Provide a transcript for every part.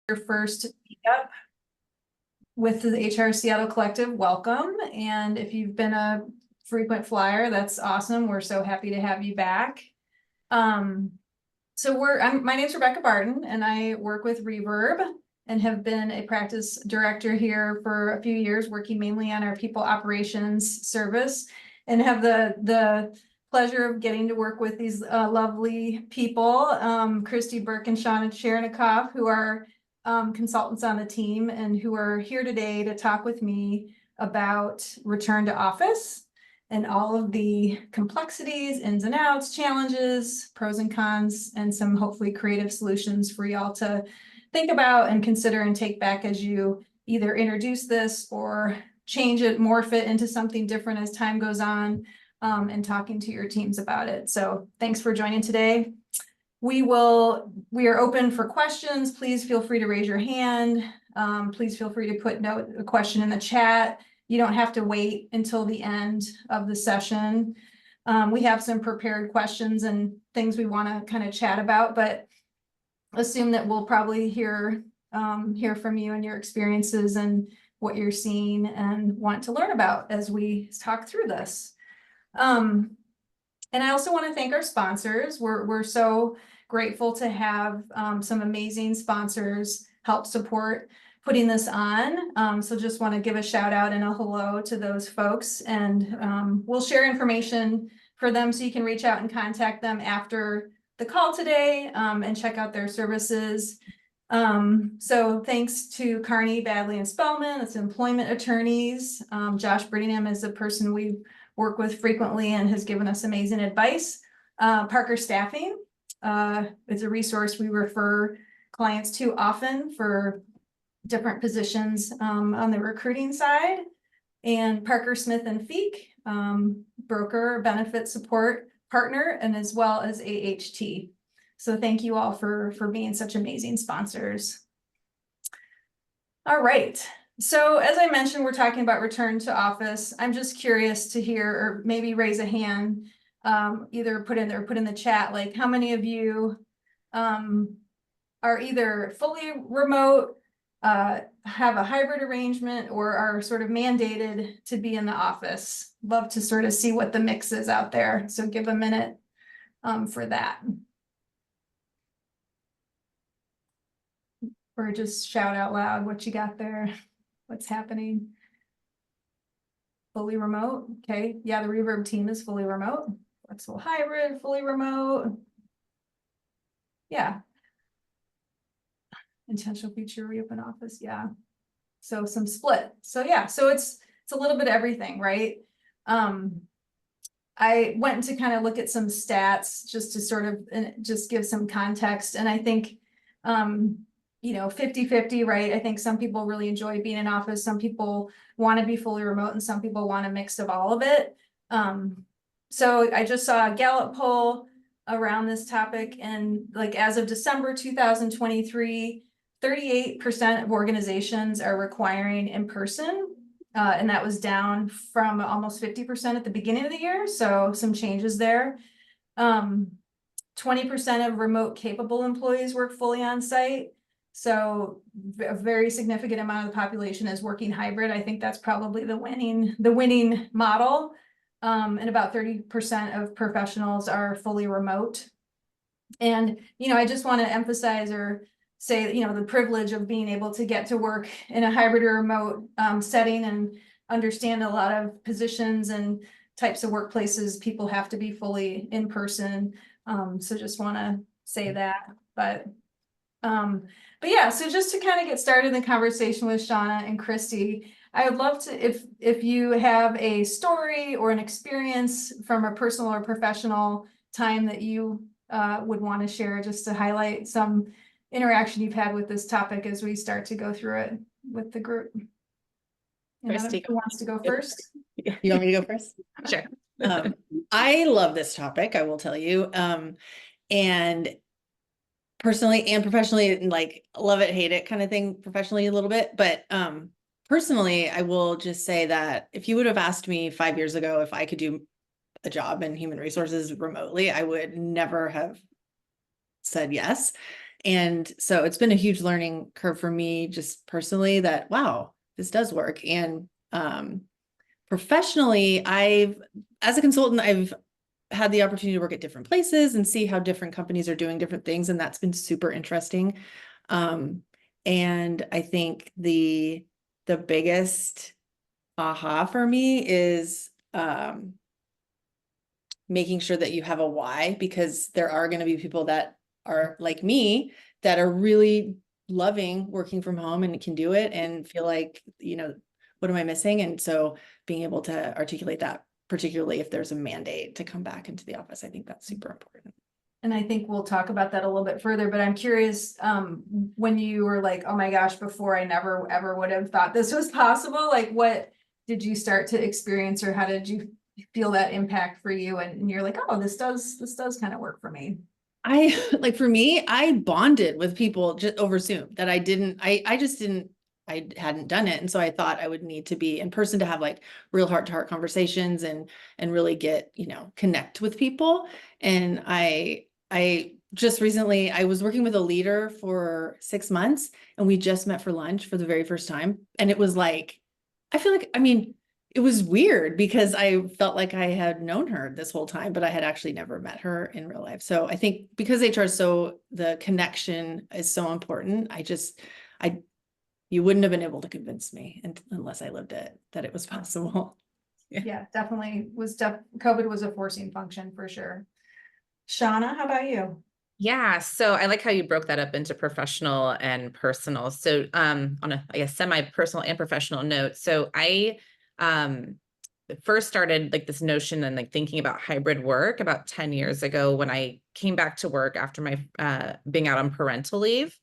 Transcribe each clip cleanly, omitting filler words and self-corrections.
Your first meetup with the HR Seattle Collective, welcome. And if you've been a frequent flyer, that's awesome. We're so happy to have you back. My name's Rebecca Barton, and I work with Reverb and have been a practice director here for a few years, working mainly on our people operations service, and have the pleasure of getting to work with these lovely people, Christy Burke and Shauna Chernikov, who are consultants on the team and who are here today to talk with me about return to office and all of the complexities, ins and outs, challenges, pros and cons, and some hopefully creative solutions for y'all to think about and consider and take back as you either introduce this or change it, morph it into something different as time goes on, and talking to your teams about it. So thanks for joining today. We are open for questions. Please feel free to raise your hand. Please feel free to put a question in the chat. You don't have to wait until the end of the session. We have some prepared questions and things we want to kind of chat about, but assume that we'll probably hear from you and your experiences and what you're seeing and want to learn about as we talk through this. And I also want to thank our sponsors. We're so grateful to have some amazing sponsors help support putting this on. So just want to give a shout out and a hello to those folks, and we'll share information for them so you can reach out and contact them after the call today and check out their services. So thanks to Carney, Badley, and Spellman, it's employment attorneys. Josh Brittingham is a person we work with frequently and has given us amazing advice. Parker Staffing is a resource we refer clients to often for different positions on the recruiting side. And Parker Smith and Feek, broker benefit support partner, and as well as AHT. So thank you all for being such amazing sponsors. All right. So as I mentioned, we're talking about return to office. I'm just curious to hear, or maybe raise a hand, either put in the chat, like how many of you are either fully remote, have a hybrid arrangement, or are sort of mandated to be in the office. Love to sort of see what the mix is out there. So give a minute for that. Or just shout out loud what you got there. What's happening? Fully remote. Okay. Yeah, the Reverb team is fully remote. Flexible hybrid, fully remote. Yeah. Intentional future reopen office. Yeah. So some split. So yeah, so it's a little bit of everything, right? I went to kind of look at some stats just to sort of just give some context. And I think 50-50, right? I think some people really enjoy being in office. Some people want to be fully remote, and some people want a mix of all of it. So I just saw a Gallup poll around this topic, and like as of December 2023, 38% of organizations are requiring in person, and that was down from almost 50% at the beginning of the year. So some changes there. 20% of remote capable employees work fully on site. So a very significant amount of the population is working hybrid. I think that's probably the winning model. And about 30% of professionals are fully remote. And, I just want to emphasize or say, the privilege of being able to get to work in a hybrid or remote setting and understand a lot of positions and types of workplaces, people have to be fully in person. So just want to say that, but yeah, so just to kind of get started in the conversation with Shauna and Christy, I would love to, if you have a story or an experience from a personal or professional time that you would want to share, just to highlight some interaction you've had with this topic as we start to go through it with the group. Christy, who wants to go first? You want me to go first? Sure. I love this topic, I will tell you. And personally and professionally, like love it, hate it kind of thing, professionally a little bit. But personally, I will just say that if you would have asked me 5 years ago if I could do a job in human resources remotely, I would never have said yes. And so it's been a huge learning curve for me just personally that, wow, this does work. And professionally, as a consultant, I've had the opportunity to work at different places and see how different companies are doing different things. And that's been super interesting. Um, and I think the biggest aha for me is making sure that you have a why, because there are going to be people that are like me that are really loving working from home and can do it and feel like, what am I missing? And so being able to articulate that, particularly if there's a mandate to come back into the office, I think that's super important. And I think we'll talk about that a little bit further, but I'm curious, when you were like, oh my gosh, before I never ever would have thought this was possible, like what did you start to experience, or how did you feel that impact for you? And you're like, oh, this does kind of work for me. Like for me, I bonded with people just over Zoom that I just didn't, I hadn't done it. And so I thought I would need to be in person to have like real heart to heart conversations and really get, connect with people. And I just recently, I was working with a leader for 6 months and we just met for lunch for the very first time. And it was like, I feel like, I mean, it was weird because I felt like I had known her this whole time, but I had actually never met her in real life. So I think because HR is the connection is so important. I, you wouldn't have been able to convince me unless I lived it, that it was possible. Yeah, definitely COVID was a forcing function for sure. Shauna, how about you? Yeah, so I like how you broke that up into professional and personal. So on a I guess semi-personal and professional note. So I um first started like this notion and like thinking about hybrid work about 10 years ago when I came back to work after my being out on parental leave.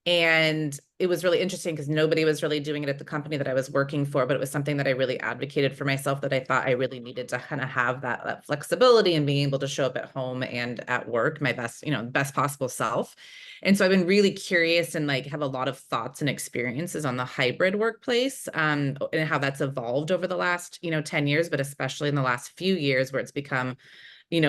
And it was really interesting because nobody was really doing it at the company that I was working for, but it was something that I really advocated for myself, that I thought I really needed to kind of have that flexibility and being able to show up at home and at work, my best, best possible self. And so I've been really curious and like have a lot of thoughts and experiences on the hybrid workplace, and how that's evolved over the last, 10 years, but especially in the last few years where it's become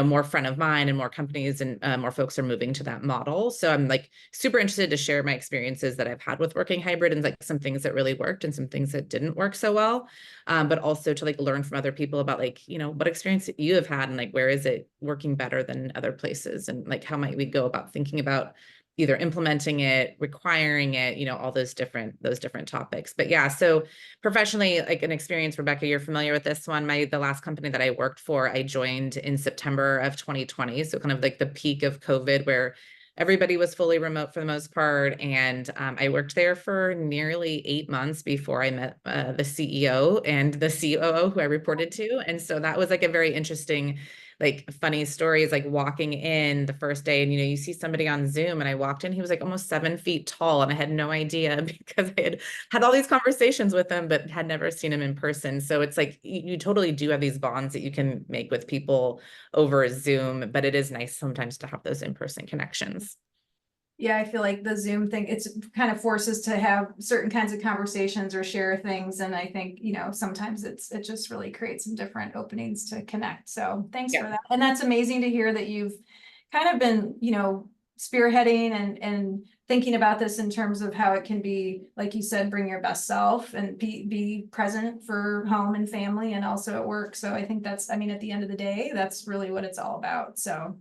more front of mind and more companies and more folks are moving to that model. So I'm like super interested to share my experiences that I've had with working hybrid and like some things that really worked and some things that didn't work so well. But also to like learn from other people about like, what experience you have had and like, where is it working better than other places? And like, how might we go about thinking about either implementing it, requiring it, all those different topics. But yeah, so professionally, like an experience, Rebecca, you're familiar with this one. The last company that I worked for, I joined in September of 2020. So kind of like the peak of COVID where everybody was fully remote for the most part. And I worked there for nearly 8 months before I met the CEO and the COO who I reported to. And so that was like a very interesting, like funny stories, like walking in the first day and, you see somebody on Zoom and I walked in, he was like almost 7 feet tall and I had no idea because I had all these conversations with him, but had never seen him in person. So it's like, you totally do have these bonds that you can make with people over Zoom, but it is nice sometimes to have those in-person connections. Yeah, I feel like the Zoom thing, it's kind of forces to have certain kinds of conversations or share things. And I think, sometimes it just really creates some different openings to connect. So thanks for that. And that's amazing to hear that you've kind of been, spearheading and thinking about this in terms of how it can be, like you said, bring your best self and be present for home and family and also at work. So I think that's, at the end of the day, that's really what it's all about. So,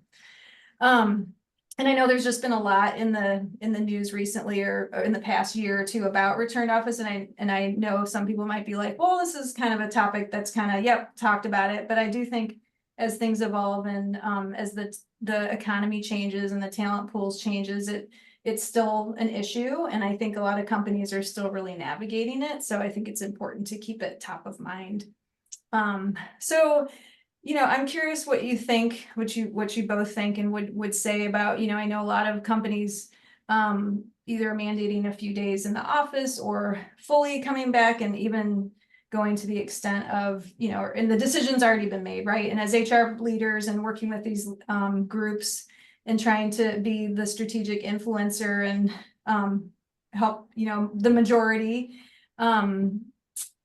and I know there's just been a lot in the news recently or in the past year or two about return to office. And I know some people might be like, well, this is kind of a topic that's kind of, yep, talked about it. But I do think as things evolve and as the economy changes and the talent pools changes, it's still an issue. And I think a lot of companies are still really navigating it. So I think it's important to keep it top of mind. So I'm curious what you think, what you both think and would say about, I know a lot of companies either mandating a few days in the office or fully coming back and even going to the extent of, and the decision's already been made, right? And as HR leaders and working with these groups and trying to be the strategic influencer and help, the majority.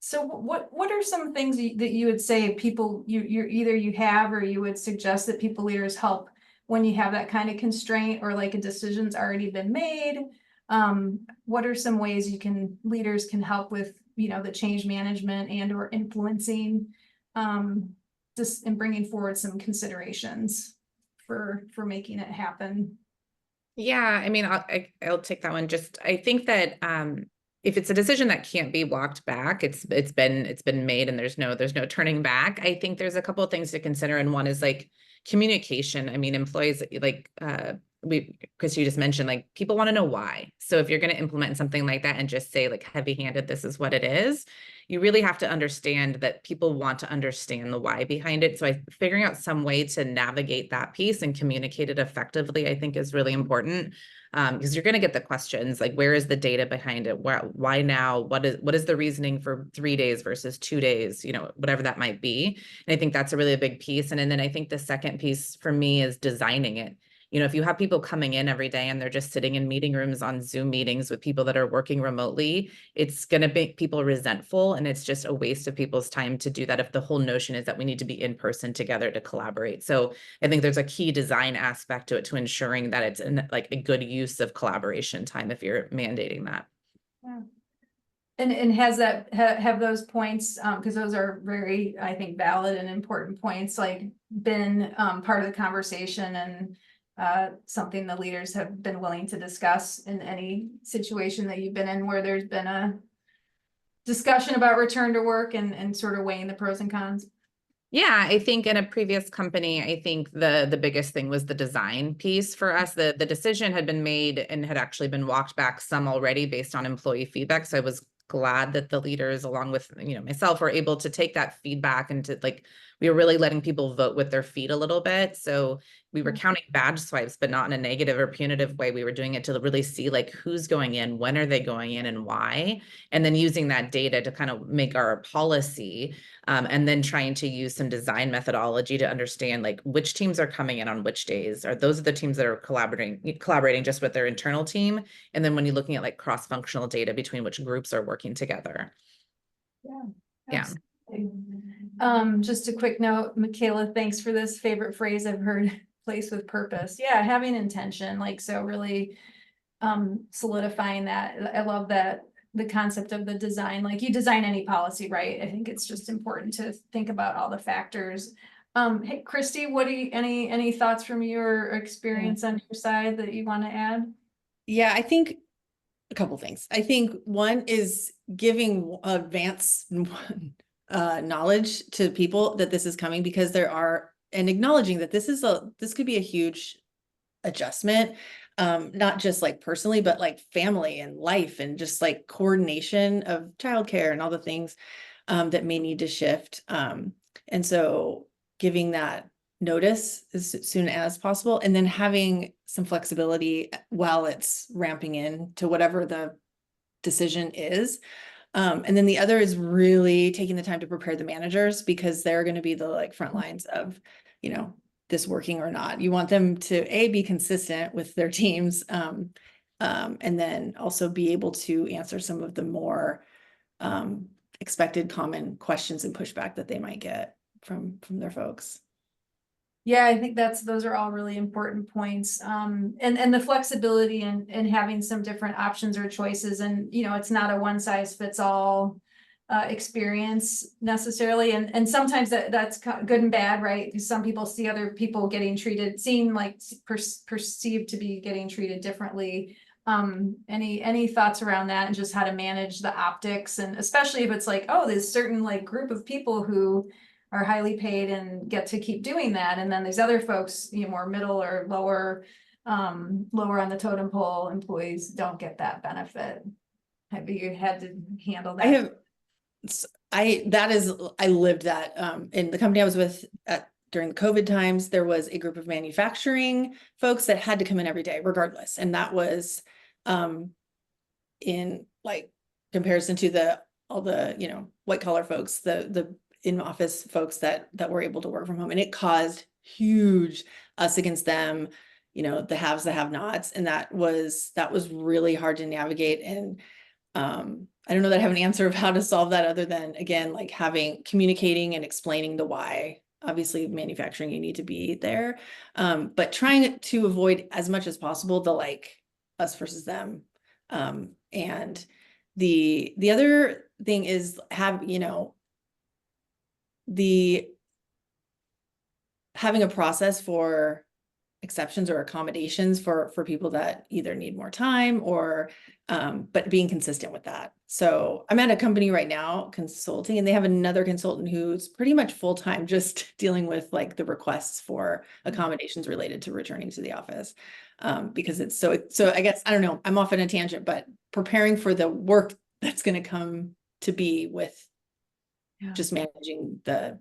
So what are some things that you would say people you have or you would suggest that people leaders help when you have that kind of constraint or like a decision's already been made? What are some ways leaders can help with, the change management and or influencing, just and bringing forward some considerations for making it happen? Yeah, I mean, I'll take that one. Just, I think that if it's a decision that can't be walked back, it's been made and there's no turning back. I think there's a couple of things to consider, and one is like communication. I mean, employees, like Chris, you just mentioned, like, people want to know why. So if you're going to implement something like that and just say like heavy-handed, this is what it is, you really have to understand that people want to understand the why behind it. So figuring out some way to navigate that piece and communicate it effectively, I think, is really important. Because you're going to get the questions like, where is the data behind it? Why now? What is the reasoning for 3 days versus 2 days? Whatever that might be. And I think that's a really big piece. And then I think the second piece for me is designing it. If you have people coming in every day and they're just sitting in meeting rooms on Zoom meetings with people that are working remotely, it's going to make people resentful, and it's just a waste of people's time to do that if the whole notion is that we need to be in person together to collaborate. So I think there's a key design aspect to it, to ensuring that it's like a good use of collaboration time if you're mandating that. Yeah. And has that, have those points, because those are very, I think, valid and important points, like been part of the conversation and something the leaders have been willing to discuss in any situation that you've been in where there's been a discussion about return to work and sort of weighing the pros and cons? Yeah, I think in a previous company, I think the biggest thing was the design piece for us. The decision had been made and had actually been walked back some already based on employee feedback. So I was glad that the leaders, along with myself, were able to take that feedback and to we were really letting people vote with their feet a little bit. So we were counting badge swipes, but not in a negative or punitive way. We were doing it to really see like who's going in, when are they going in, and why, and then using that data to kind of make our policy. And then trying to use some design methodology to understand like which teams are coming in on which days. Are those the teams that are collaborating just with their internal team? And then when you're looking at like cross-functional data between which groups are working together. Yeah. Just a quick note, Michaela, thanks for this favorite phrase I've heard, place with purpose. Yeah, having intention, so really solidifying that. I love that, the concept of the design, like you design any policy, right? I think it's just important to think about all the factors. Hey, Christy, what do you, any thoughts from your experience on your side that you want to add? Yeah, I think a couple things. I think one is giving advance knowledge to people that this is coming, because and acknowledging that this could be a huge adjustment, not just like personally, but like family and life and just like coordination of childcare and all the things that may need to shift. And so giving that notice as soon as possible, and then having some flexibility while it's ramping in to whatever the decision is. And then the other is really taking the time to prepare the managers, because they're going to be the front lines of, this working or not. You want them to be consistent with their teams, and then also be able to answer some of the more expected common questions and pushback that they might get from their folks. Yeah, I think those are all really important points. And the flexibility and having some different options or choices, and it's not a one size fits all experience necessarily. And sometimes that's good and bad, right? Because some people see other people seem like perceived to be getting treated differently. Any thoughts around that, and just how to manage the optics, and especially if it's like, oh, there's certain group of people who are highly paid and get to keep doing that, and then there's other folks, more middle or lower on the totem pole employees don't get that benefit. Have you had to handle that? I lived that in the company I was with during the COVID times. There was a group of manufacturing folks that had to come in every day regardless, and that was in comparison to all the white collar folks, the in-office folks that were able to work from home, and it caused huge us against them, the haves, the have-nots, and that was really hard to navigate. And I don't know that I have an answer of how to solve that, other than, again, communicating and explaining the why obviously manufacturing, you need to be there. But trying to avoid as much as possible the like us versus them. And the other thing is having a process for exceptions or accommodations for people that either need more time or but being consistent with that. So I'm at a company right now consulting, and they have another consultant who's pretty much full-time just dealing with like the requests for accommodations related to returning to the office. Because it's so I guess I don't know, I'm off on a tangent, but preparing for the work that's going to come to be with just managing the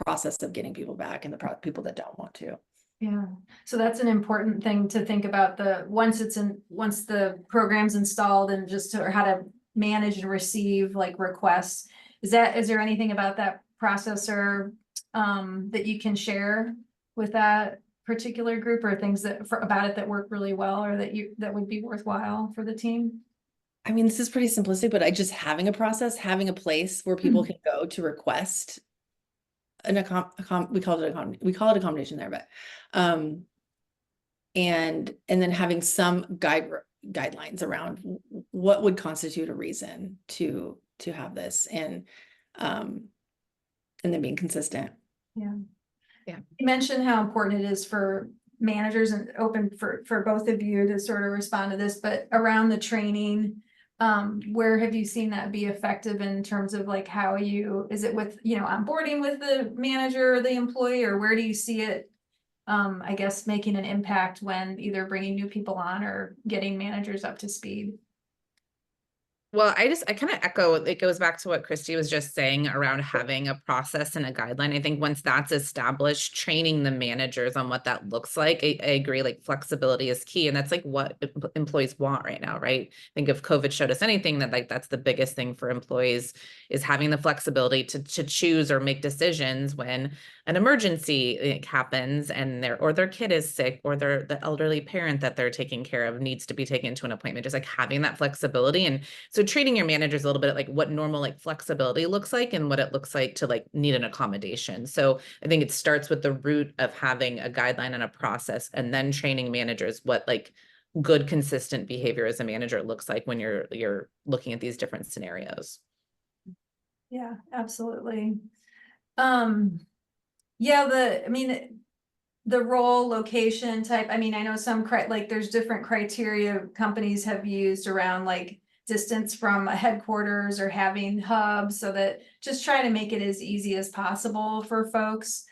process of getting people back and the people that don't want to. Yeah, so that's an important thing to think about once the program's installed and just or how to manage and receive like requests. Is there anything about that process or that you can share with that particular group, or things about it that work really well, or that would be worthwhile for the team? I mean, this is pretty simplistic, but just having a process, having a place where people can go to request an we call it accommodation there, but and then having some guidelines around what would constitute a reason to have this, and then being consistent. Yeah. Yeah. You mentioned how important it is for managers, and open for both of you to sort of respond to this, but around the training, where have you seen that be effective in terms of like is it with, onboarding with the manager or the employee, or where do you see it, I guess, making an impact when either bringing new people on or getting managers up to speed? Well, I kind of echo, it goes back to what Christy was just saying around having a process and a guideline. I think once that's established, training the managers on what that looks like, I agree, like flexibility is key. And that's like what employees want right now, right? I think if COVID showed us anything, that like that's the biggest thing for employees, is having the flexibility to choose or make decisions when an emergency happens and their kid is sick, or the elderly parent that they're taking care of needs to be taken to an appointment. Just like having that flexibility. And so treating your managers a little bit like what normal like flexibility looks like, and what it looks like to like need an accommodation. So I think it starts with the root of having a guideline and a process, and then training managers what like good consistent behavior as a manager looks like when you're looking at these different scenarios. Yeah, absolutely. Yeah, the role, location type, I know some there's different criteria companies have used around like distance from a headquarters or having hubs, so that just try to make it as easy as possible for folks.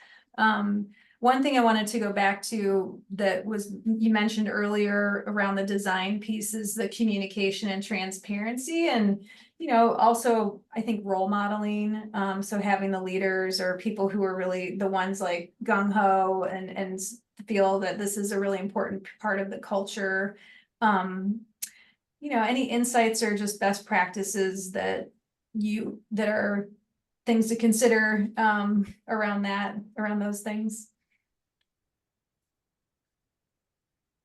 One thing I wanted to go back to that you mentioned earlier around the design piece is the communication and transparency, and also I think role modeling. So having the leaders or people who are really the ones like gung ho and feel that this is a really important part of the culture. Any insights or just best practices that are things to consider around those things?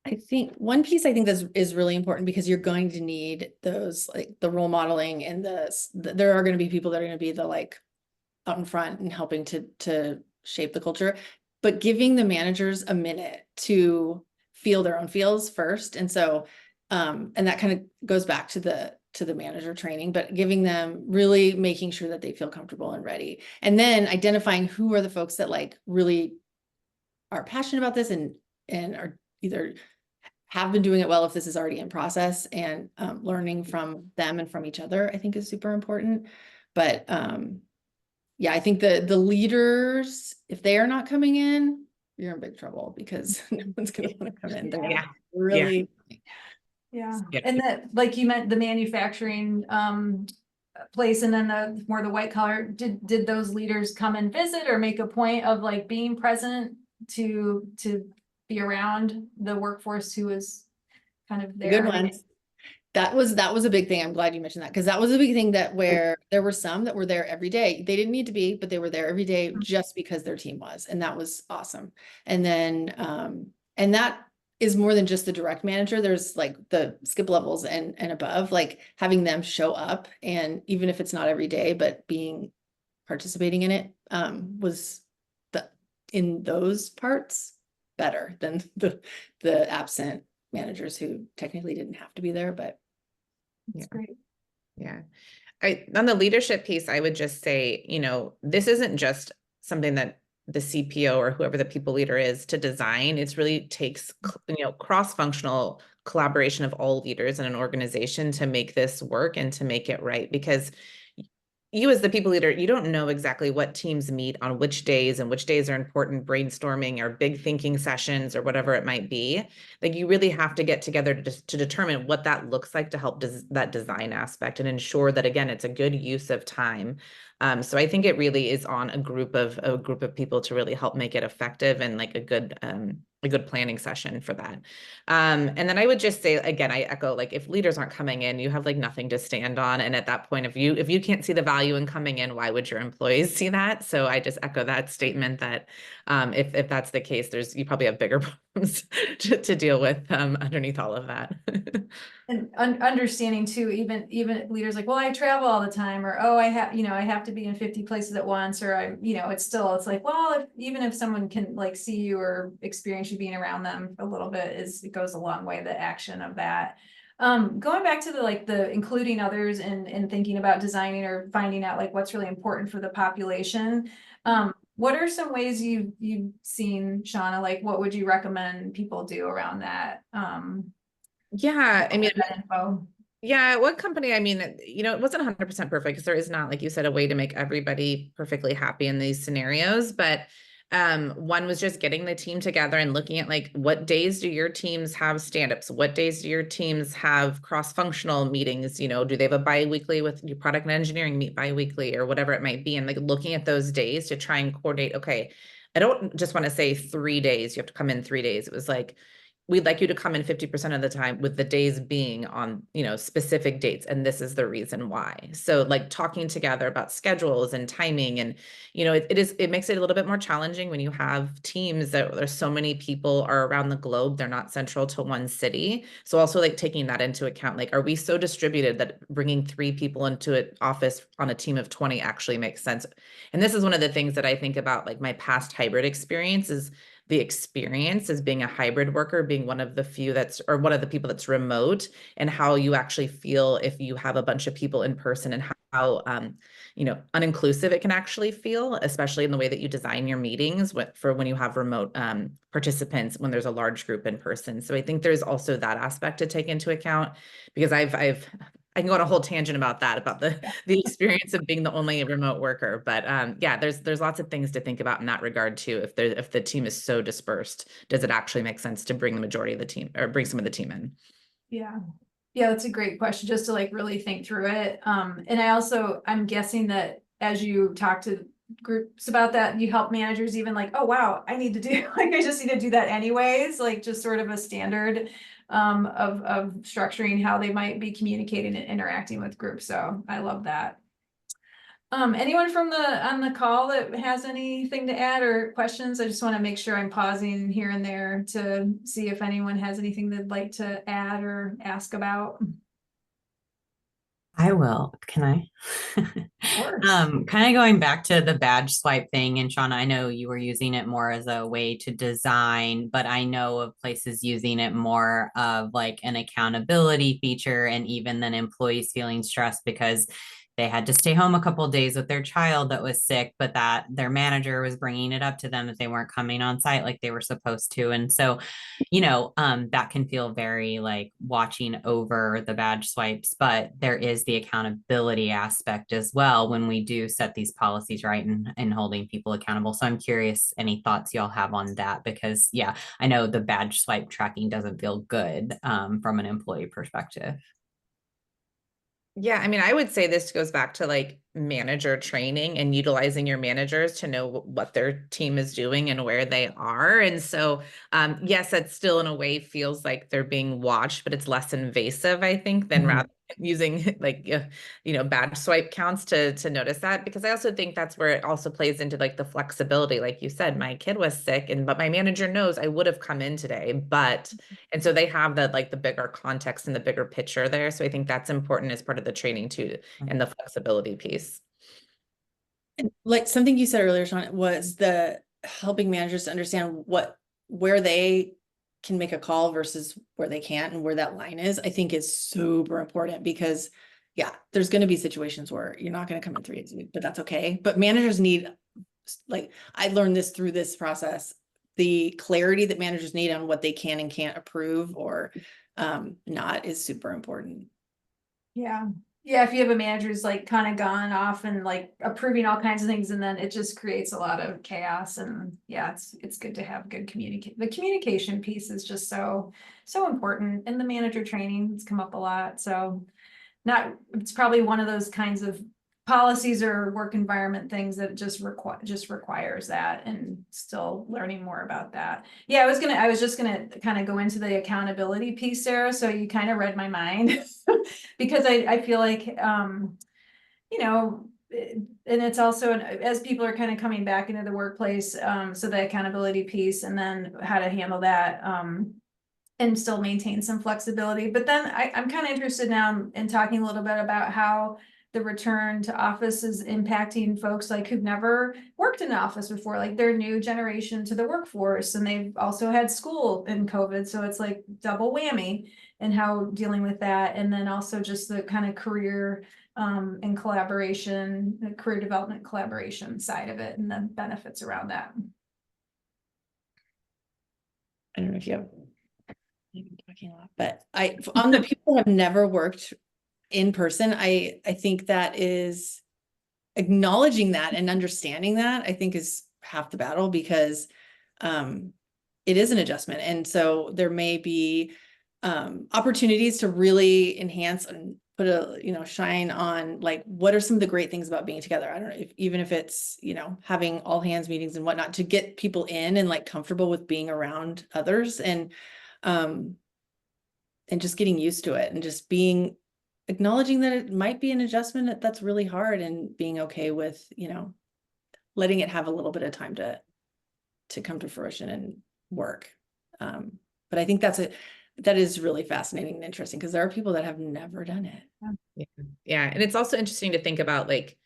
I think one piece I think is really important, because you're going to need those, like the role modeling, and there are going to be people that are going to be the like out in front and helping to shape the culture, but giving the managers a minute to feel their own feels first. And so and that kind of goes back to the manager training, but giving them, really making sure that they feel comfortable and ready, and then identifying who are the folks that like really are passionate about this and are either have been doing it well, if this is already in process, and learning from them and from each other, I think is super important. But yeah, I think the leaders, if they are not coming in, you're in big trouble, because no one's going to want to come in. They're Yeah. really. Yeah, Yeah. and that, like you meant, the manufacturing place, and then the white collar, did those leaders come and visit or make a point of like being present to be around the workforce who was kind of there? Good ones. That was a big thing. I'm glad you mentioned that, because that was a big thing, that where there were some that were there every day. They didn't need to be, but they were there every day just because their team was, and that was awesome. And then and that is more than just the direct manager. There's like the skip levels and above, like having them show up, and even if it's not every day, but participating in it was in those parts better than the absent managers who technically didn't have to be there, but. That's great. Yeah. On the leadership piece, I would just say, this isn't just something that the CPO or whoever the people leader is to design. It's really takes, cross-functional collaboration of all leaders in an organization to make this work and to make it right. Because you as the people leader, you don't know exactly what teams meet on which days and which days are important brainstorming or big thinking sessions or whatever it might be. Like you really have to get together to determine what that looks like to help that design aspect and ensure that, again, it's a good use of time. So I think it really is on a group of people to really help make it effective and like a good planning session for that. And then I would just say, again, I echo, like, if leaders aren't coming in, you have like nothing to stand on. And at that point, if you can't see the value in coming in, why would your employees see that? So I just echo that statement that if that's the case, you probably have bigger problems to deal with underneath all of that. And understanding too, even leaders like, well, I travel all the time, or, oh, I have to be in 50 places at once, or it's like, well, even if someone can like see you or experience you being around them a little bit, it goes a long way, the action of that. Going back to the including others and thinking about designing or finding out like what's really important for the population. What are some ways you've seen, Shauna, like what would you recommend people do around that? Yeah, I mean, that info. yeah, what company, I mean, it wasn't 100% perfect because there is not, like you said, a way to make everybody perfectly happy in these scenarios. But one was just getting the team together and looking at like, what days do your teams have stand-ups? What days do your teams have cross-functional meetings? Do they have a bi-weekly with your product and engineering meet bi-weekly or whatever it might be? And like looking at those days to try and coordinate, okay, I don't just want to say 3 days, you have to come in 3 days. It was like, we'd like you to come in 50% of the time, with the days being on, specific dates. And this is the reason why. So like talking together about schedules and timing and, it makes it a little bit more challenging when you have teams that there's so many people are around the globe. They're not central to one city. So also like taking that into account, like, are we so distributed that bringing 3 people into an office on a team of 20 actually makes sense? And this is one of the things that I think about, like my past hybrid experience is the experience as being a hybrid worker, being one of the few one of the people that's remote, and how you actually feel if you have a bunch of people in person, and how uninclusive it can actually feel, especially in the way that you design your meetings for when you have remote participants, when there's a large group in person. So I think there's also that aspect to take into account, because I can go on a whole tangent about that, about the experience of being the only remote worker. But yeah, there's lots of things to think about in that regard too. If the team is so dispersed, does it actually make sense to bring the majority of the team or bring some of the team in? Yeah. Yeah, that's a great question, just to like really think through it. And I'm guessing that as you talk to groups about that, you help managers even like, oh wow, I need to do like I just need to do that anyways, like just sort of a standard of structuring how they might be communicating and interacting with groups. So I love that. Anyone on the call that has anything to add or questions? I just want to make sure I'm pausing here and there to see if anyone has anything they'd like to add or ask about. I will. Can I? Of course. Kind of going back to the badge swipe thing, and Shauna, I know you were using it more as a way to design, but I know of places using it more of like an accountability feature, and even then employees feeling stressed because they had to stay home a couple of days with their child that was sick, but that their manager was bringing it up to them that they weren't coming on site like they were supposed to. And so, that can feel very like watching over the badge swipes, but there is the accountability aspect as well when we do set these policies right, and holding people accountable. So I'm curious any thoughts y'all have on that, because yeah, I know the badge swipe tracking doesn't feel good from an employee perspective. Yeah, I mean, I would say this goes back to like manager training and utilizing your managers to know what their team is doing and where they are. And so, yes, that still in a way feels like they're being watched, but it's less invasive, I think, than rather using like badge swipe counts to notice that. Because I also think that's where it also plays into like the flexibility. Like you said, my kid was sick, but my manager knows I would have come in today, and so they have that like the bigger context and the bigger picture there. So I think that's important as part of the training too, and the flexibility piece. And like something you said earlier, Sean, was the helping managers to understand where they can make a call versus where they can't, and where that line is, I think is super important, because yeah, there's going to be situations where you're not going to come in 3 days a week, but that's okay. But managers need, like, I learned this through this process, the clarity that managers need on what they can and can't approve or not is super important. Yeah. Yeah, if you have a manager who's like kind of gone off and like approving all kinds of things, and then it just creates a lot of chaos. And yeah, it's good to have good the communication piece is just so important. And the manager training has come up a lot. So it's probably one of those kinds of policies or work environment things that just requires that, and still learning more about that. Yeah, I was just gonna kind of go into the accountability piece, Sarah, so you kind of read my mind. Because I feel like, you know, and it's also, as people are kind of coming back into the workplace, so the accountability piece, and then how to handle that, and still maintain some flexibility. But then I'm kind of interested now in talking a little bit about how the return to office is impacting folks like who've never worked in an office before, like they're new generation to the workforce, and they've also had school in COVID. So it's like double whammy, and how dealing with that. And then also just the kind of career and collaboration, the career development collaboration side of it, and the benefits around that. I don't know if you have, I've been talking a lot, but on the people who have never worked in person, I think that is acknowledging that and understanding that, I think, is half the battle, because it is an adjustment. And so there may be opportunities to really enhance and put a, shine on, like, what are some of the great things about being together? I don't know, even if it's, having all hands meetings and whatnot, to get people in and like comfortable with being around others, and just getting used to it, and just acknowledging that it might be an adjustment that's really hard, and being okay with, letting it have a little bit of time to come to fruition and work. But I think that is really fascinating and interesting, because there are people that have never done it. Yeah. And it's also interesting to think about like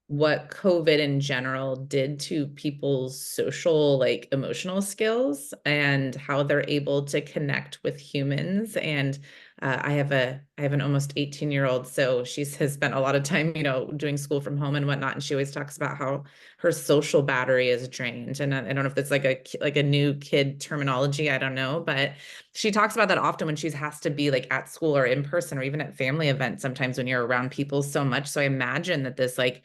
what COVID in general did to people's social, like emotional skills, and how they're able to connect with humans. And I have an almost 18-year-old, so has spent a lot of time, doing school from home and whatnot. And she always talks about how her social battery is drained. And I don't know if that's like a new kid terminology, I don't know, but she talks about that often when she has to be like at school or in person or even at family events, sometimes when you're around people so much. So I imagine that this like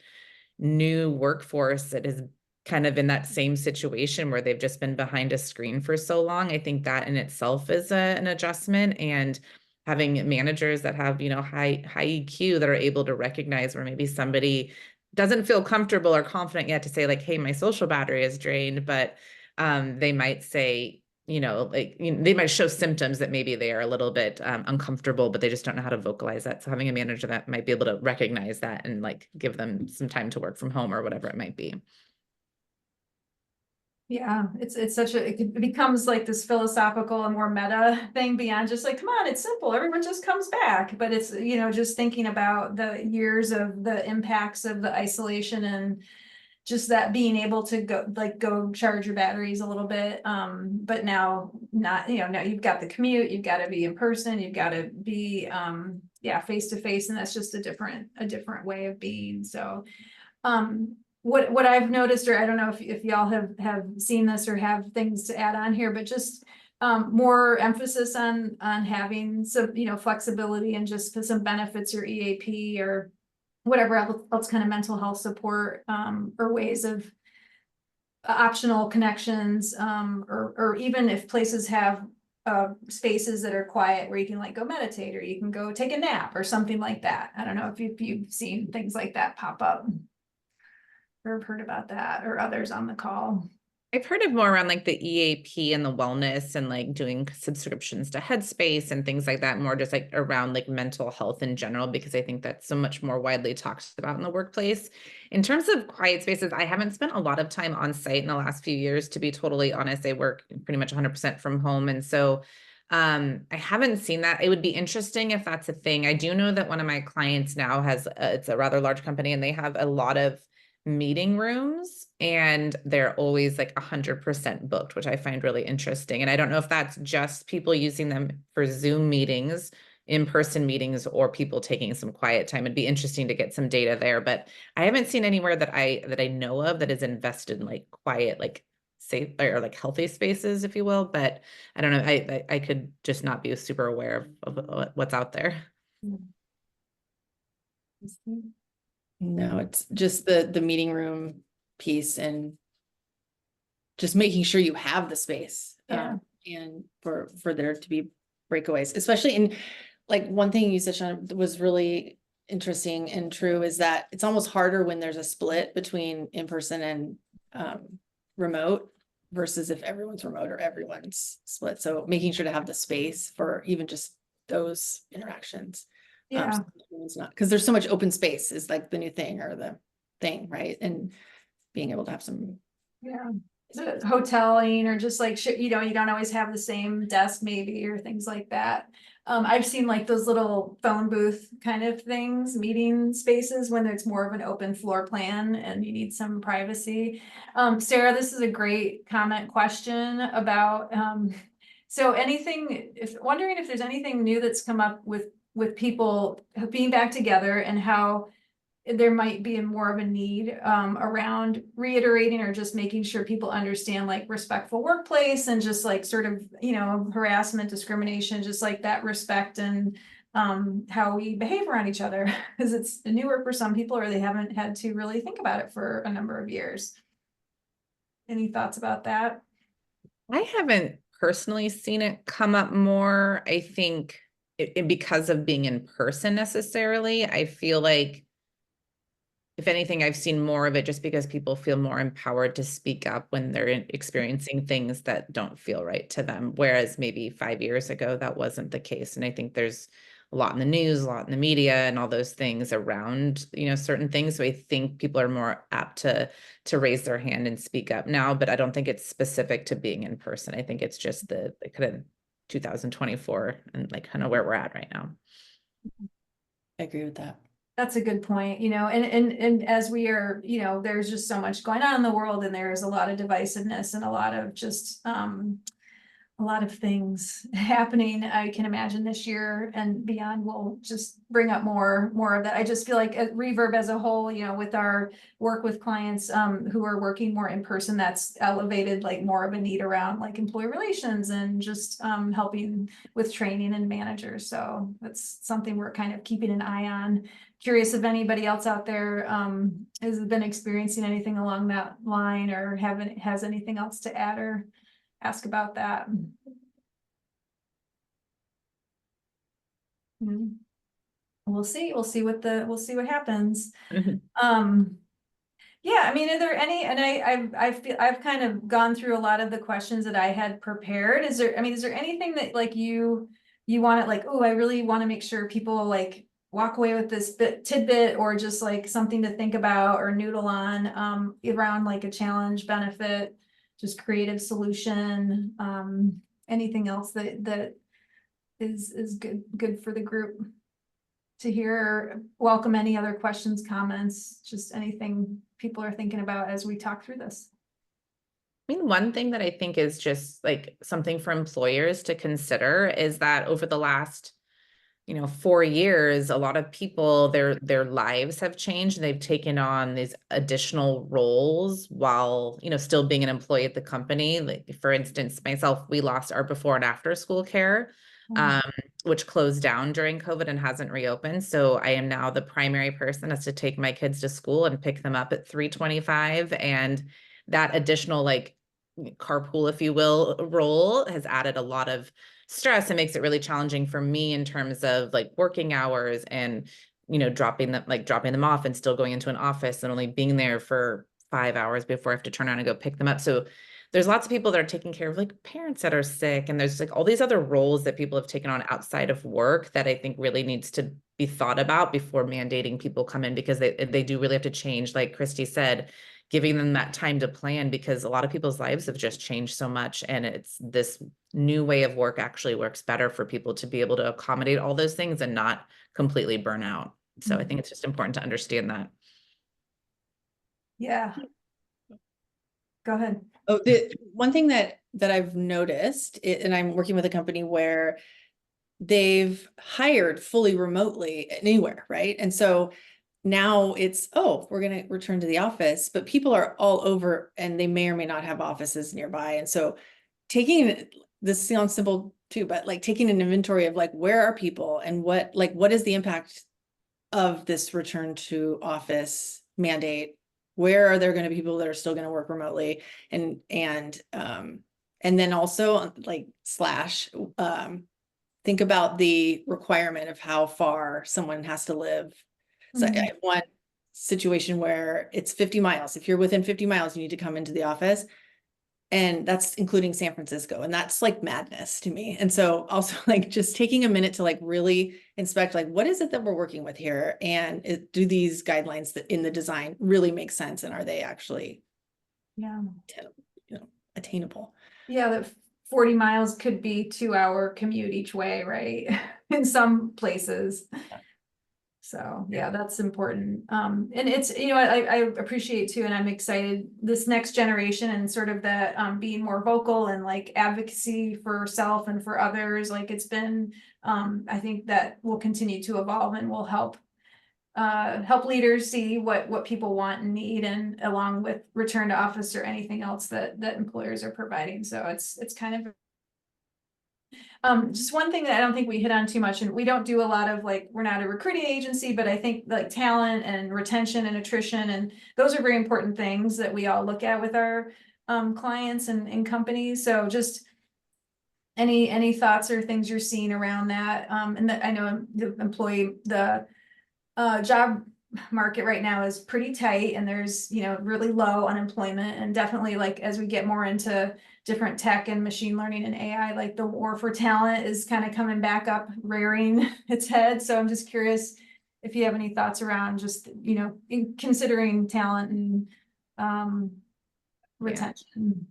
new workforce that is kind of in that same situation where they've just been behind a screen for so long, I think that in itself is an adjustment. And having managers that have, high EQ, that are able to recognize where maybe somebody doesn't feel comfortable or confident yet to say like, hey, my social battery is drained, but they might say, they might show symptoms that maybe they are a little bit uncomfortable, but they just don't know how to vocalize that. So having a manager that might be able to recognize that and like give them some time to work from home or whatever it might be. Yeah, it's it becomes like this philosophical and more meta thing beyond just like, come on, it's simple, everyone just comes back. But it's, just thinking about the years of the impacts of the isolation, and just that being able to go charge your batteries a little bit. But now not, now you've got the commute, you've got to be in person, you've got to be, face to face. And that's just a different way of being. So, what I've noticed, or I don't know if y'all have seen this or have things to add on here, but just more emphasis on having some, flexibility, and just some benefits or EAP or whatever else kind of mental health support, or ways of optional connections, or even if places have spaces that are quiet where you can like go meditate, or you can go take a nap or something like that. I don't know if you've seen things like that pop up, or heard about that, or others on the call. I've heard of more around like the EAP and the wellness, and like doing subscriptions to Headspace and things like that, more just like around like mental health in general, because I think that's so much more widely talked about in the workplace. In terms of quiet spaces, I haven't spent a lot of time on site in the last few years, to be totally honest. I work pretty much 100% from home. And so I haven't seen that. It would be interesting if that's a thing. I do know that one of my clients now has, it's a rather large company, and they have a lot of meeting rooms and they're always like 100% booked, which I find really interesting. And I don't know if that's just people using them for Zoom meetings, in-person meetings, or people taking some quiet time. It'd be interesting to get some data there, but I haven't seen anywhere that I know of that is invested in like quiet, like safe or like healthy spaces, if you will. But I don't know. I could just not be super aware of what's out there. No, it's just the meeting room piece and just making sure you have the space. Yeah. And for there to be breakaways, especially in like one thing you said, Sean, was really interesting and true is that it's almost harder when there's a split between in-person and remote versus if everyone's remote or everyone's split. So making sure to have the space for even just those interactions. Yeah. So everyone's not, because there's so much open space is like the new thing or the thing, right? And being able to have some Yeah. The hoteling or just like, you know, you don't always have the same desk maybe or things like that. I've seen like those little phone booth kind of things, meeting spaces when it's more of an open floor plan and you need some privacy. Sarah, this is a great comment question about, so anything, wondering if there's anything new that's come up with people being back together and how there might be more of a need around reiterating or just making sure people understand like respectful workplace and just like sort of, you know, harassment, discrimination, just like that respect and how we behave around each other because it's newer for some people or they haven't had to really think about it for a number of years. Any thoughts about that? I haven't personally seen it come up more. I think because of being in person necessarily, I feel like if anything, I've seen more of it just because people feel more empowered to speak up when they're experiencing things that don't feel right to them. Whereas maybe 5 years ago, that wasn't the case. And I think there's a lot in the news, a lot in the media and all those things around, you know, certain things. So I think people are more apt to raise their hand and speak up now, but I don't think it's specific to being in person. I think it's just the kind of 2024 and like kind of where we're at right now. I agree with that. That's a good point, you know, and as we are, you know, there's just so much going on in the world and there's a lot of divisiveness and a lot of just a lot of things happening. I can imagine this year and beyond will just bring up more of that. I just feel like at Reverb as a whole, you know, with our work with clients who are working more in person, that's elevated like more of a need around like employee relations and just helping with training and managers. So that's something we're kind of keeping an eye on. Curious if anybody else out there has been experiencing anything along that line or has anything else to add or ask about that. We'll see what happens. Yeah, I mean, are there any, and I feel I've kind of gone through a lot of the questions that I had prepared. Is there anything that like you want to like, oh, I really want to make sure people like walk away with this tidbit or just like something to think about or noodle on around like a challenge, benefit, just creative solution, anything else that is good for the group to hear. Welcome any other questions, comments, just anything people are thinking about as we talk through this. I mean, one thing that I think is just like something for employers to consider is that over the last 4 years, a lot of people, their lives have changed. They've taken on these additional roles while, still being an employee at the company. Like for instance, myself, we lost our before and after school care, which closed down during COVID and hasn't reopened. So I am now the primary person that's to take my kids to school and pick them up at 3:25. And that additional like carpool, if you will, role has added a lot of stress and makes it really challenging for me in terms of like working hours and dropping them off and still going into an office and only being there for 5 hours before I have to turn around and go pick them up. So there's lots of people that are taking care of like parents that are sick, and there's like all these other roles that people have taken on outside of work that I think really needs to be thought about before mandating people come in, because they do really have to change, like Christy said, giving them that time to plan, because a lot of people's lives have just changed so much. And it's this new way of work actually works better for people to be able to accommodate all those things and not completely burn out. So I think it's just important to understand that. Yeah. Go ahead. Oh, the one thing that I've noticed, and I'm working with a company where they've hired fully remotely anywhere, right? And so now it's, oh, we're going to return to the office, but people are all over and they may or may not have offices nearby. And so taking, this sounds simple too, but like taking an inventory of like, where are people and what is the impact of this return to office mandate? Where are there going to be people that are still going to work remotely? And then also like think about the requirement of how far someone has to live. So I have one situation where it's 50 miles. If you're within 50 miles, you need to come into the office. And that's including San Francisco. And that's like madness to me. And so also like just taking a minute to like really inspect, like, what is it that we're working with here? And do these guidelines that in the design really make sense? And are they actually, Yeah. attainable? Yeah, that 40 miles could be 2-hour commute each way, right? In some places. So yeah, that's important. And it's, I appreciate too, and I'm excited this next generation and sort of that being more vocal and like advocacy for self and for others. Like it's been, I think that will continue to evolve and will help leaders see what people want and need, and along with return to office or anything else that employers are providing. So it's kind of just one thing that I don't think we hit on too much, and we don't do a lot of like, we're not a recruiting agency, but I think like talent and retention and attrition, and those are very important things that we all look at with our clients and companies. So just any thoughts or things you're seeing around that? And that I know the job market right now is pretty tight, and there's really low unemployment, and definitely like as we get more into different tech and machine learning and AI, like the war for talent is kind of coming back up, rearing its head. So I'm just curious if you have any thoughts around just in considering talent and retention.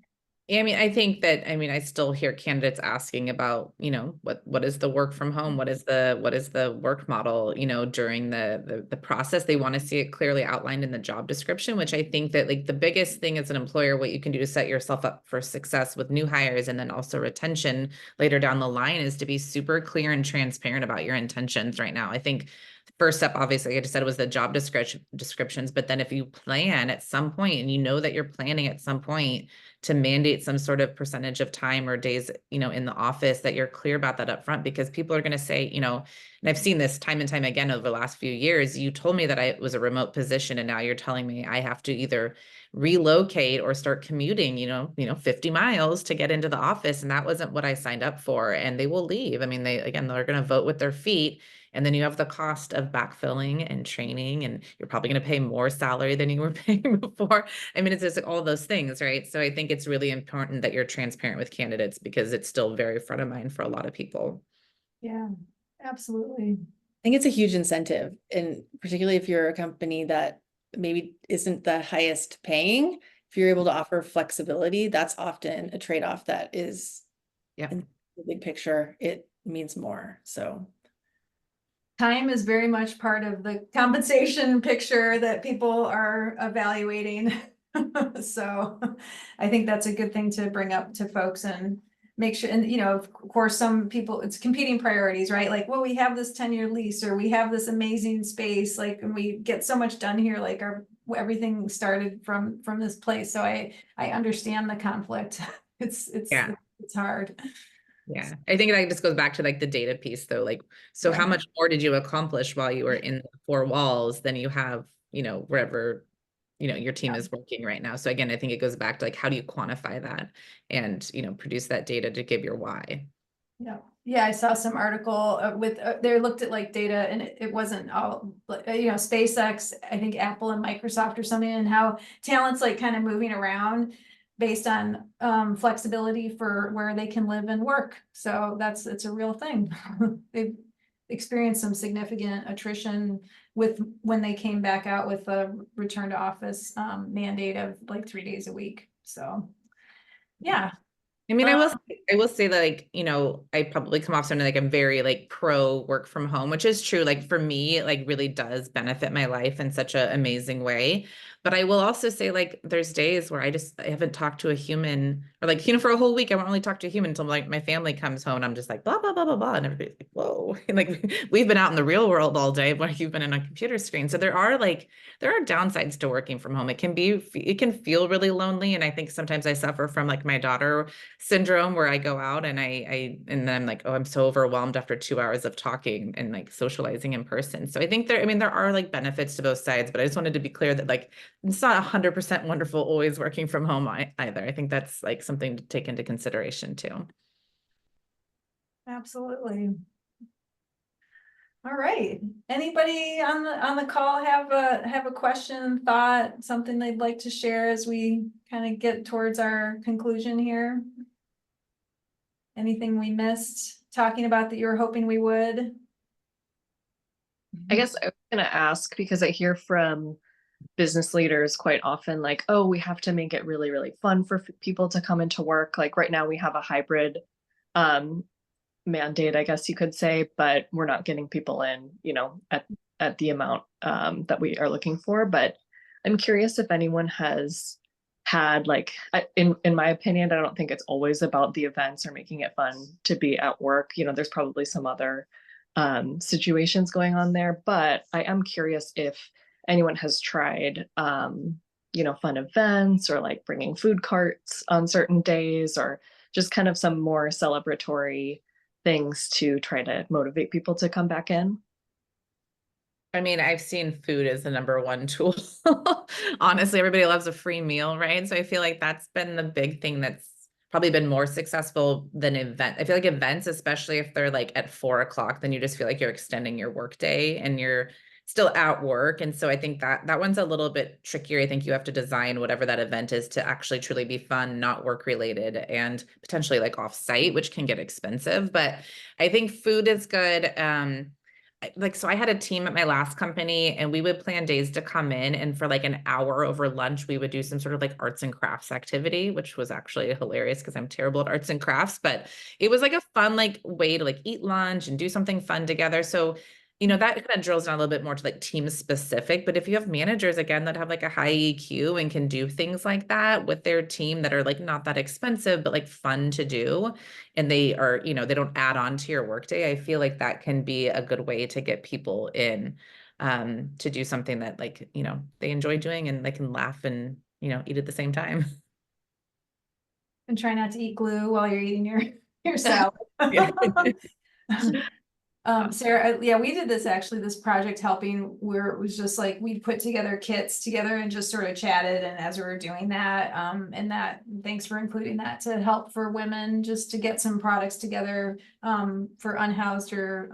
Yeah, I mean, I think that, I still hear candidates asking about, what is the work from home? What is the work model, during the process. They want to see it clearly outlined in the job description, which I think that like the biggest thing as an employer, what you can do to set yourself up for success with new hires and then also retention later down the line is to be super clear and transparent about your intentions right now. I think first step, obviously, like I just said, was the job descriptions. But then if you plan at some point and that you're planning at some point to mandate some sort of percentage of time or days, in the office, that you're clear about that up front, because people are going to say, and I've seen this time and time again over the last few years, you told me that it was a remote position, and now you're telling me I have to either relocate or start commuting, 50 miles to get into the office. And that wasn't what I signed up for. And they will leave. I mean, they're going to vote with their feet. And then you have the cost of backfilling and training, and you're probably going to pay more salary than you were paying before. I mean, it's just all those things, right? So I think it's really important that you're transparent with candidates, because it's still very front of mind for a lot of people. Yeah, absolutely. I think it's a huge incentive, and particularly if you're a company that maybe isn't the highest paying, if you're able to offer flexibility, that's often a trade-off that is, in the big picture, it means more. So time is very much part of the compensation picture that people are evaluating. So I think that's a good thing to bring up to folks and make sure. And, of course, some people, it's competing priorities, right? Like, well, we have this 10-year lease, or we have this amazing space, like, and we get so much done here, like everything started from this place. So I understand the conflict. It's hard. Yeah, I think that just goes back to like the data piece though. Like, so how much more did you accomplish while you were in the four walls than you have, wherever, your team is working right now. So again, I think it goes back to like, how do you quantify that and, produce that data to give your why? Yeah. Yeah, I saw some article with they looked at like data, and it wasn't all SpaceX, I think Apple and Microsoft or something, and how talent's like kind of moving around based on flexibility for where they can live and work. So it's a real thing. They've experienced some significant attrition with when they came back out with a return to office mandate of like 3 days a week. So yeah. I mean, I will say that, like, I probably come off something like I'm very like pro work from home, which is true. Like for me, it like really does benefit my life in such an amazing way. But I will also say, like, there's days where I haven't talked to a human, or like, for a whole week, I won't really talk to a human until like my family comes home and I'm just like, blah, blah, blah, blah, blah. And everybody's like, whoa. And like, we've been out in the real world all day while you've been in a computer screen. So there are downsides to working from home. It can feel really lonely. And I think sometimes I suffer from like my daughter syndrome, where I go out and and then I'm like, oh, I'm so overwhelmed after 2 hours of talking and like socializing in person. So I think there are like benefits to both sides, but I just wanted to be clear that like, it's not 100% wonderful always working from home either. I think that's like something to take into consideration too. Absolutely. All right. Anybody on the call have a question, thought, something they'd like to share as we kind of get towards our conclusion here? Anything we missed talking about that you were hoping we would? I guess I was gonna ask, because I hear from business leaders quite often, like, oh, we have to make it really, really fun for people to come into work. Like right now we have a hybrid mandate, I guess you could say, but we're not getting people in, at the amount that we are looking for. But I'm curious if anyone has had, like, in my opinion, I don't think it's always about the events or making it fun to be at work. There's probably some other situations going on there, but I am curious if anyone has tried fun events, or like bringing food carts on certain days, or just kind of some more celebratory things to try to motivate people to come back in. I mean, I've seen food as the number one tool. Honestly, everybody loves a free meal, right? So I feel like that's been the big thing that's probably been more successful than event. I feel like events, especially if they're like at 4 o'clock, then you just feel like you're extending your work day and you're still at work. And so I think that one's a little bit trickier. I think you have to design whatever that event is to actually truly be fun, not work related, and potentially like off site, which can get expensive. But I think food is good. So I had a team at my last company, and we would plan days to come in, and for like an hour over lunch, we would do some sort of like arts and crafts activity, which was actually hilarious because I'm terrible at arts and crafts, but it was like a fun like way to like eat lunch and do something fun together. So that kind of drills down a little bit more to like team specific. But if you have managers, again, that have like a high EQ and can do things like that with their team that are like not that expensive, but like fun to do, and they are, they don't add on to your workday, I feel like that can be a good way to get people in to do something that like, they enjoy doing and they can laugh and, eat at the same time. And try not to eat glue while you're eating your salad. Yeah. Sarah, yeah, we did this project helping, where it was just like, we put together kits together and just sort of chatted. And as we were doing that, thanks for including that, to help for women, just to get some products together, for unhoused or,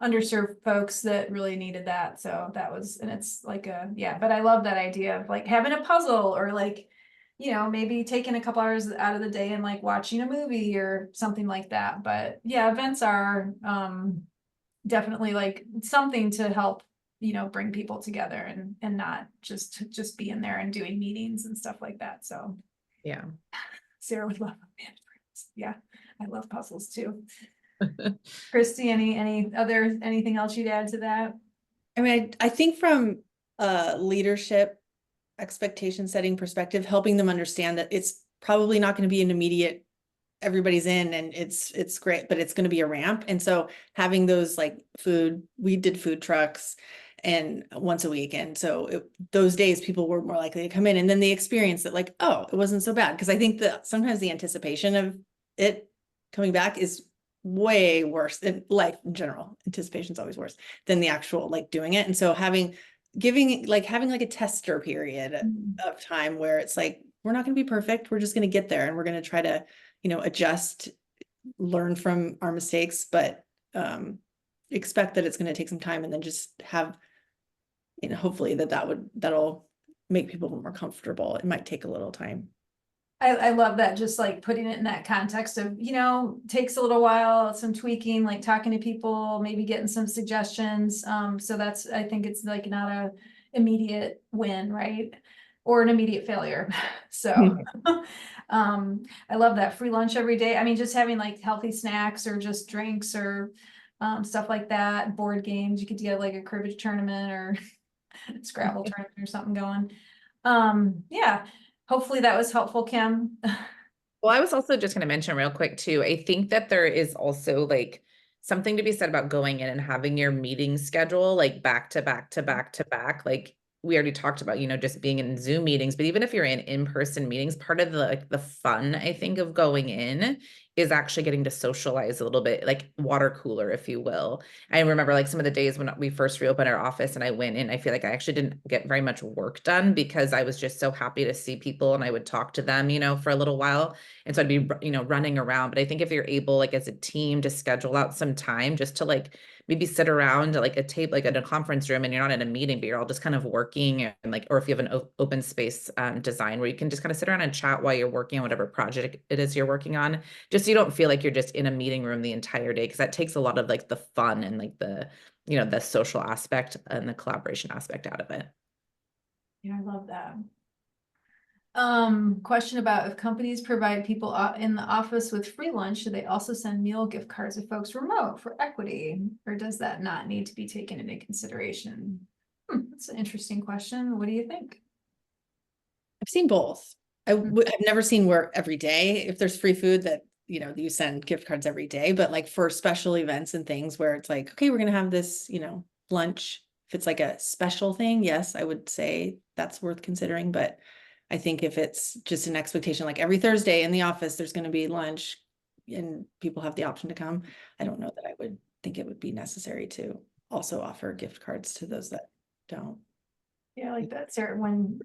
underserved folks that really needed that. So that was, and it's like but I love that idea of like having a puzzle, or like, maybe taking a couple hours out of the day and like watching a movie or something like that. But yeah, events are definitely like something to help, bring people together, and not just being there and doing meetings and stuff like that. So Yeah. Sarah would love it. Yeah, I love puzzles too. Christy, anything else you'd add to that? I mean, I think from leadership expectation setting perspective, helping them understand that it's probably not going to be an immediate, everybody's in and it's great, but it's going to be a ramp. And so having those like we did food trucks and once a week. And so those days people were more likely to come in, and then they experience that like, oh, it wasn't so bad. Cause I think that sometimes the anticipation of it coming back is way worse in life in general. Anticipation is always worse than the actual like doing it. And so having like a tester period of time where it's like, we're not going to be perfect. We're just going to get there, and we're going to try to, adjust, learn from our mistakes, but expect that it's going to take some time, and then just have, hopefully that'll make people more comfortable. It might take a little time. I love that, just like putting it in that context of, takes a little while, some tweaking, like talking to people, maybe getting some suggestions. So I think it's like not a immediate win, right? Or an immediate failure. So, I love that free lunch every day. I mean, just having like healthy snacks or just drinks or, stuff like that, board games, you could get like a cribbage tournament or Scrabble tournament or something going. Yeah, hopefully that was helpful, Kim. Well, I was also just going to mention real quick too. I think that there is also like something to be said about going in and having your meeting schedule like back to back to back to back. Like we already talked about, just being in Zoom meetings, but even if you're in-person meetings, part of the fun, I think, of going in is actually getting to socialize a little bit, like water cooler, if you will. I remember like some of the days when we first reopened our office and I went in, I feel like I actually didn't get very much work done because I was just so happy to see people and I would talk to them, for a little while. And so I'd be, running around. But I think if you're able, like as a team, to schedule out some time just to like maybe sit around like a table, like in a conference room, and you're not in a meeting, but you're all just kind of working, and like, or if you have an open space design where you can just kind of sit around and chat while you're working on whatever project it is you're working on, just so you don't feel like you're just in a meeting room the entire day, because that takes a lot of like the fun and like the social aspect and the collaboration aspect out of it. Yeah, I love that. Question about if companies provide people in the office with free lunch, should they also send meal gift cards to folks remote for equity? Or does that not need to be taken into consideration? That's an interesting question. What do you think? I've seen both. I've never seen where every day, if there's free food that, you send gift cards every day, but like for special events and things where it's like, okay, we're going to have this, lunch. If it's like a special thing, yes, I would say that's worth considering. But I think if it's just an expectation, like every Thursday in the office, there's going to be lunch and people have the option to come, I don't know that I would think it would be necessary to also offer gift cards to those that don't. Yeah, like that, Sarah, when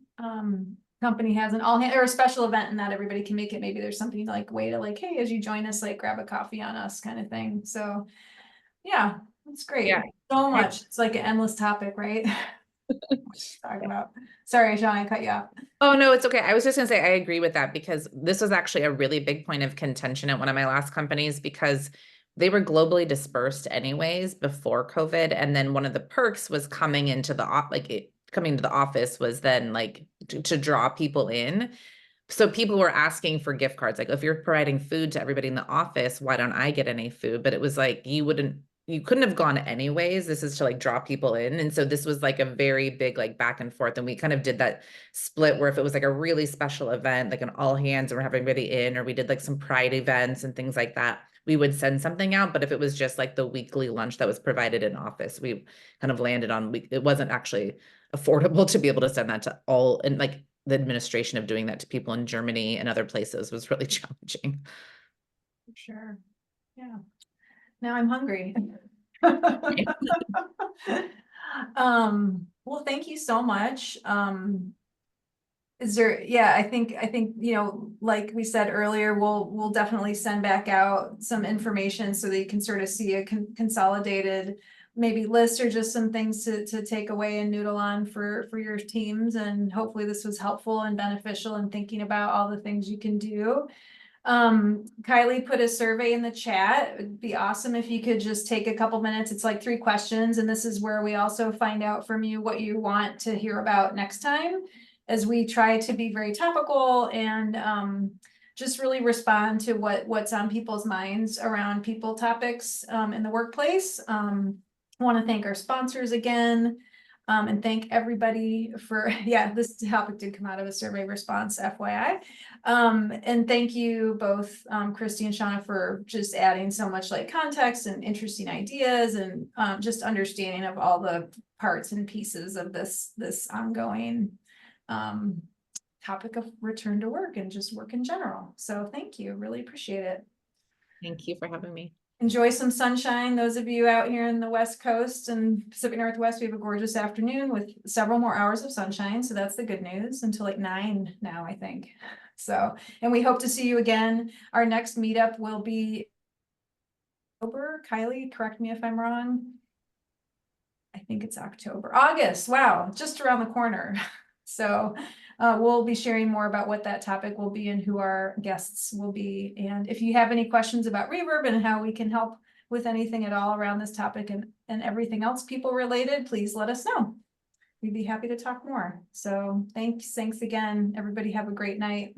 company has an all hand or a special event and not everybody can make it, maybe there's something like way to like, hey, as you join us, like grab a coffee on us kind of thing. So yeah, that's great. Yeah. So much. It's like an endless topic, right? Talk about. Sorry, Sean, I cut you off. Oh, no, it's okay. I was just gonna say, I agree with that, because this was actually a really big point of contention at one of my last companies, because they were globally dispersed anyways before COVID. And then one of the perks was coming into coming to the office was then like to draw people in. So people were asking for gift cards. Like, if you're providing food to everybody in the office, why don't I get any food? But it was like, you couldn't have gone anyways. This is to like draw people in. And so this was like a very big like back and forth. And we kind of did that split where if it was like a really special event, like an all hands and we're having everybody in, or we did like some pride events and things like that, we would send something out. But if it was just like the weekly lunch that was provided in office, we kind of landed on, it wasn't actually affordable to be able to send that to all, and like the administration of doing that to people in Germany and other places was really challenging. For sure. Yeah. Now I'm hungry. Well, thank you so much. Is there, yeah, I think, like we said earlier, we'll definitely send back out some information so that you can sort of see a consolidated maybe list or just some things to take away and noodle on for your teams. And hopefully this was helpful and beneficial in thinking about all the things you can do. Kylie put a survey in the chat. It'd be awesome if you could just take a couple minutes. It's like 3 questions, and this is where we also find out from you what you want to hear about next time, as we try to be very topical and just really respond to what's on people's minds around people topics in the workplace. I want to thank our sponsors again. And thank everybody for, yeah, this topic did come out of a survey response, FYI. And thank you both, Christy and Shauna, for just adding so much like context and interesting ideas and just understanding of all the parts and pieces of this ongoing topic of return to work and just work in general. So thank you, really appreciate it. Thank you for having me. Enjoy some sunshine. Those of you out here in the West Coast and Pacific Northwest, we have a gorgeous afternoon with several more hours of sunshine. So that's the good news, until like 9 now, I think. So, and we hope to see you again. Our next meetup will be October. Kylie, correct me if I'm wrong. I think it's August. Wow, just around the corner. So we'll be sharing more about what that topic will be and who our guests will be. And if you have any questions about Reverb and how we can help with anything at all around this topic and everything else people related, please let us know. We'd be happy to talk more. So thanks again, everybody. Have a great night.